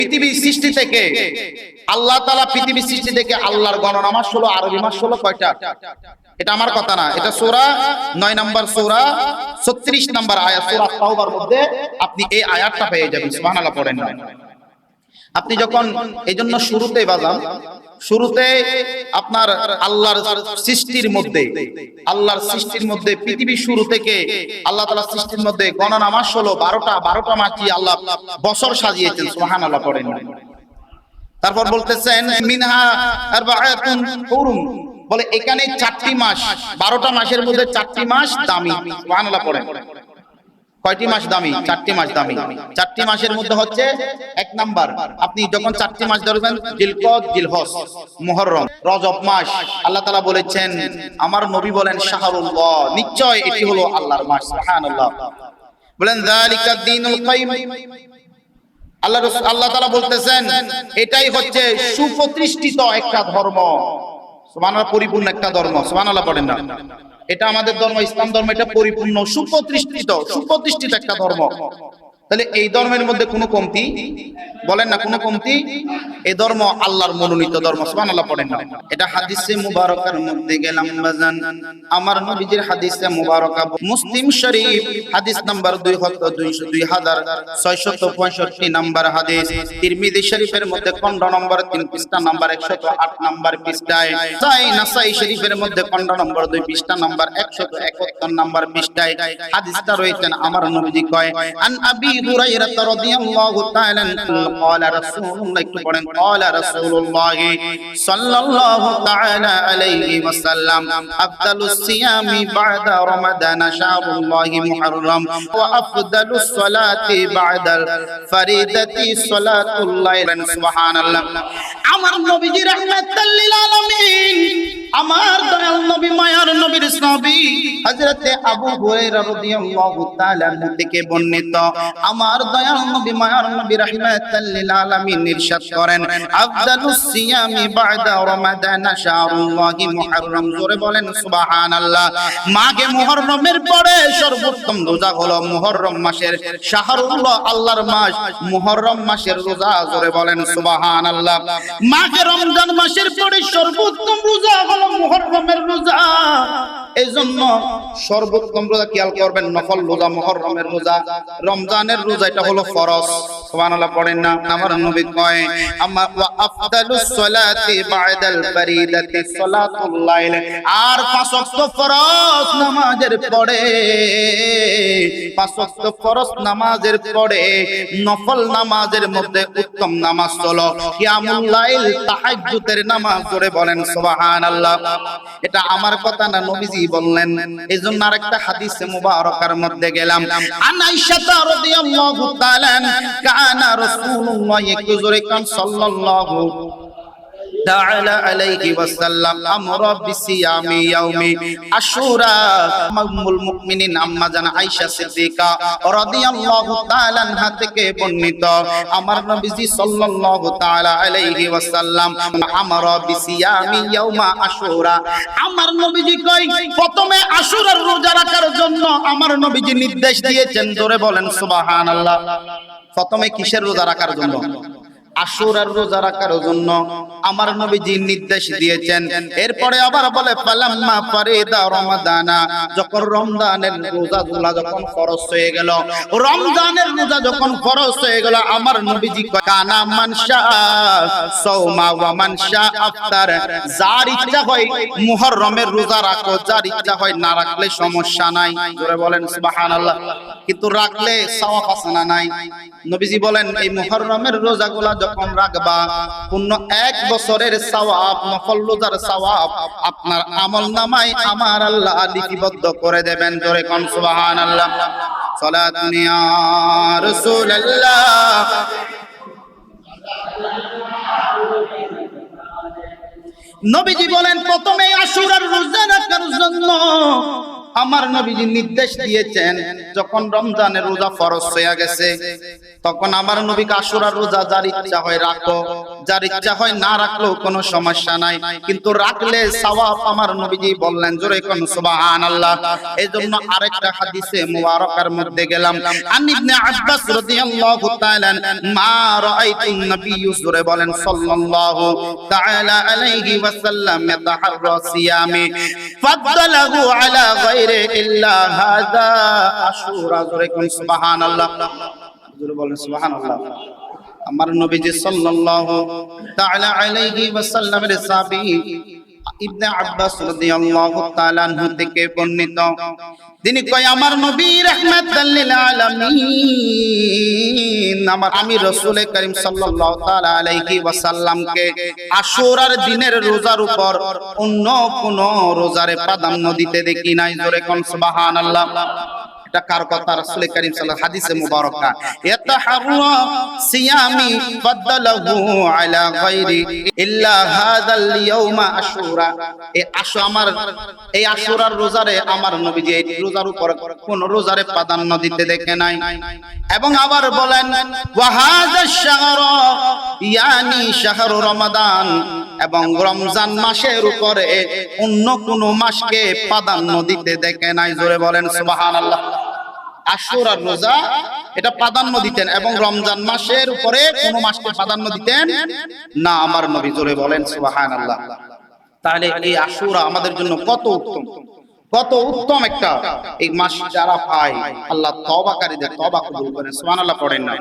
পৃথিবীর সৃষ্টি থেকে আল্লাহ তাআলা পৃথিবীর সৃষ্টি থেকে আল্লাহর গণনা মাস হলো, আরবি মাস হলো কয়টা? এটা আমার কথা না, এটা সূরা 9 নম্বর সূরা 36 নম্বর আয়াত সূরা তাওবার মধ্যে আপনি এই আয়াতটা পেয়ে যাবেন। সুবহানাল্লাহ পড়েন না আপনি যখন, এইজন্য শুরুতেই বাজান, শুরুতে আপনার আল্লাহর সৃষ্টির মধ্যে পৃথিবীর শুরু থেকে আল্লাহ তাআলা সৃষ্টির মধ্যে গণনা মাস হলো 12টা মাসই আল্লাহ বছর সাজিয়েছেন। সুবহানাল্লাহ পড়েন না। তারপর বলতেছেন মিনহা আরবাআতুন হুরুম, বলে এখানে 4টি মাস, 12টা মাসের মধ্যে 4টি মাস দামি। সুবহানাল্লাহ পড়েন। কয়টি মাস দামি? 4টি মাস দামি। 4টি মাসের মধ্যে হচ্ছে 1 নাম্বার, আপনি যখন 4টি মাস ধরবেন, জিলকদ, জিলহজ, মুহররম, রজব মাস। আল্লাহ তাআলা বলেছেন, আমার নবী বলেন শাহরুল্লাহ, নিশ্চয় এটি হলো আল্লাহর মাস। সুবহানাল্লাহ বলেন যালিকা দ্বীনুল কাইয়িম, আল্লাহ তাআলা বলতেছেন এটাই হচ্ছে সুপ্রতিষ্ঠিত একটা ধর্ম। সুবহানাল্লাহ, পরিপূর্ণ একটা ধর্ম। সুবহানাল্লাহ পড়েন না। এটা আমাদের ধর্ম, ইসলাম ধর্ম, এটা পরিপূর্ণ সুপ্রতিষ্ঠিত একটা ধর্ম। তাহলে এই ধর্মের মধ্যে কোনো কমতি, বলেন না কোনো কমতি, এই ধর্ম আল্লাহর মনোনীত ধর্ম। সুবহানাল্লাহ পড়েন না। এটা হাদিসে মুবারকার মধ্যে গেলাম বাজান, আমার নবীজির হাদিসে মুবারকা, মুসলিম শরীফ হাদিস নাম্বার 2665 নাম্বার হাদিস, তিরমিজি শরীফের মধ্যে খণ্ড নম্বর 3 পৃষ্ঠা নাম্বার 108 নাম্বার পৃষ্ঠায়, নাসাই শরীফের মধ্যে খণ্ড নম্বর 2 পৃষ্ঠা নাম্বার 171 নাম্বার পৃষ্ঠায় হাদিসটা রয়েছেন। আমার নবীজি কয়, আন আবি হুরায়রা রাদিয়াল্লাহু তাআলা قال رسول الله, একটু পড়েন, قال رسول الله صلى الله تعالى عليه وسلم افضل الصيام بعد رمضان شهر الله محرم وافضل الصلاه بعد الفريضه صلاه الليل। سبحان الله। আমার নবীজি রাহমাতাল লিল আলামিন, আমার দয়াল নবী, মায়ার নবীর নবী হযরতে আবু হুরায়রা রাদিয়াল্লাহু তাআলা থেকে বর্ণিত, আমার দয়াল নবী, মায়ার নবী রাহমাতাল লিল আলামিন ইরশাদ করেন, আফদালুস সিয়ামি বা'দা রমাদান শাহরুল্লাহি মুহররম। জোরে বলেন সুবহানাল্লাহ। মাঘে মুহররমের পরে সর্বোত্তম রোজা হলো মুহররম মাসের, শাহরুল্লাহ আল্লাহর মাস, মুহররম মাসের রোজা। জোরে বলেন সুবহানাল্লাহ। মাঘে রমজান মাসের পরে সর্বোত্তম রোজা হলো মুহররমের রোজা। এইজন্য সর্বোত্তম রোজা খেয়াল করবেন, নফল রোজা মুহররমের রোজা, রমজানের রোজা এটা হলো ফরজ। সুবহানাল্লাহ পড়েন না। আমার নবী কয়, আমার ওয়া আফদালুস সালাতি বা'দাল ফরিদাতি সালাতুল লাইল, আর 5 ওয়াক্ত ফরজ নামাজের পরে, 5 ওয়াক্ত ফরজ নামাজের পরে নফল নামাজের মধ্যে উত্তম নামাজ হলো কিয়ামুল লাইল, তাহাজ্জুদের নামাজ। জোরে বলেন সুবহানাল্লাহ। এটা আমার কথা না, নবীজি বললেন। এইজন্য আরেকটা হাদিসে মুবারকার মধ্যে গেলাম, আন আয়েশা রাদিয়াল্লাহু তাআলা কানা রাসূলুল্লাহ সাল্লাল্লাহু তাআলা আলাইহি ওয়াসাল্লাম আমরা বিসিয়ামি ইয়াউমি আশুরা। উম্মুল মুমিনিন আম্মা জান আয়েশা সিদ্দিকা রাদিয়াল্লাহু তাআলা আনহা থেকে বর্ণিত, আমার নবীজি সাল্লাল্লাহু তাআলা আলাইহি ওয়াসাল্লাম আমরা বিসিয়ামি ইয়াউমা আশুরা, আমার নবীজি কয় প্রথমে আশুরার রোজা রাখার জন্য আমার নবীজি নির্দেশ দিয়েছেন। জোরে বলেন সুবহানাল্লাহ। প্রথমে কিসের রোজা রাখার জন্য? আশুরার রোজা রাখার জন্য আমার নবীজি নির্দেশ দিয়েছেন। এরপরে আবার বলে ফালাম্মা ফারিদা রমাদানা, যখন রমজানের রোজাগুলো যখন ফরজ হয়ে গেল, রমজানের রোজা যখন ফরজ হয়ে গেল, আমার নবীজি কানা মানশা সাওমা ওয়া মানশা আফতার, যার ইচ্ছা হয় মুহররমের রোজা রাখো, যার ইচ্ছা হয় না রাখলে সমস্যা নাই। জোরে বলেন সুবহানাল্লাহ। কিন্তু রাখলে সওয়াব আছে না নাই? নবীজি বলেন এই মুহররমের রোজাগুলা যখন রাখবা, পূর্ণ 1 বছরের সওয়াব, নফল রোজার সওয়াব আপনার আমলনামায় আমার আল্লাহ লিপিবদ্ধ করে দেবেন। জোরে কোন সুবহানাল্লাহ। সালাতুন ইয়া রাসূলুল্লাহ। নবীজি বলেন প্রথমে আশুরার রোজা রাখার জন্য আমার নবীজি নির্দেশ দিয়েছেন যখন রমজানের রোজা ফরজ হয়ে গেছে তখন আমার নবীকে আশুরার রোজা যার ইচ্ছা হয় রাখো, যার ইচ্ছা হয় না রাখলেও কোনো সমস্যা নাই, কিন্তু রাখলে সওয়াব আমার নবীজি বললেন, জোরে কোন সুবহানাল্লাহ। এজন্য আরেকটা হাদিসে মুবারকার মধ্যে গেলাম, আন ইবনে আব্বাস রাদিয়াল্লাহু তাআলা মা রাআইতুন নবী, জোরে বলেন সাল্লাল্লাহু তাআলা আলাইহি ওয়াসাল্লাম ইয়াতাহাররা সিয়ামি ফাদদালাহু আলা গায়রি ইল্লা হাযা আশুরা, জোরে কোন সুবহানাল্লাহ, জোরে বলেন সুবহানাল্লাহ। আমার নবীজি সাল্লাল্লাহু তাআলা আলাইহি ওয়াসাল্লামের সাহাবী ইবনে আব্বাস রাদিয়াল্লাহু তাআলা আনহু থেকে বর্ণিত, তিনি কয় আমার নবী রাহমাতাল লিল আলামিন, আমি রাসূল করিম সাল্লাল্লাহু তাআলা আলাইহি ওয়াসাল্লামকে আশুরার দিনের রোজার উপর অন্য কোন রোজারে প্রাধান্য দিতে দেখি নাই, জোরে কোন সুবহানাল্লাহ। এটা কার কথা? রাসূল করিম সাল্লাল্লাহু হাদিসে মুবারকা, ইয়াতাহাররা সিয়ামি ফাদদালাহু আলা গায়রি ইল্লা হাযাল ইয়াউমা আশুরা, এই আশুরার রোজারে আমার নবীজি এই রোজার উপর কোন রোজারে প্রাধান্য দিতে দেখে নাই। এবং আবার বলেন ওয়া হাযা শাহরু ইয়ানি শাহরু রমাদান, এবং রমজান মাসের উপরে অন্য কোন মাসকে প্রাধান্য দিতে দেখে নাই, জোরে বলেন সুবহানাল্লাহ। আশুরার রোজা এটা প্রাধান্য দিতেন এবং রমজান মাসের উপরে কোন মাসকে প্রাধান্য দিতেন না আমার নবী, জোরে বলেন সুবহানাল্লাহ। তাহলে এই আশুরা আমাদের জন্য কত উত্তম, কত উত্তম একটা এই মাস যারা পায়, আল্লাহ তওবাকারীদের তওবা কবুল করেন, সুবহানাল্লাহ পড়েন না।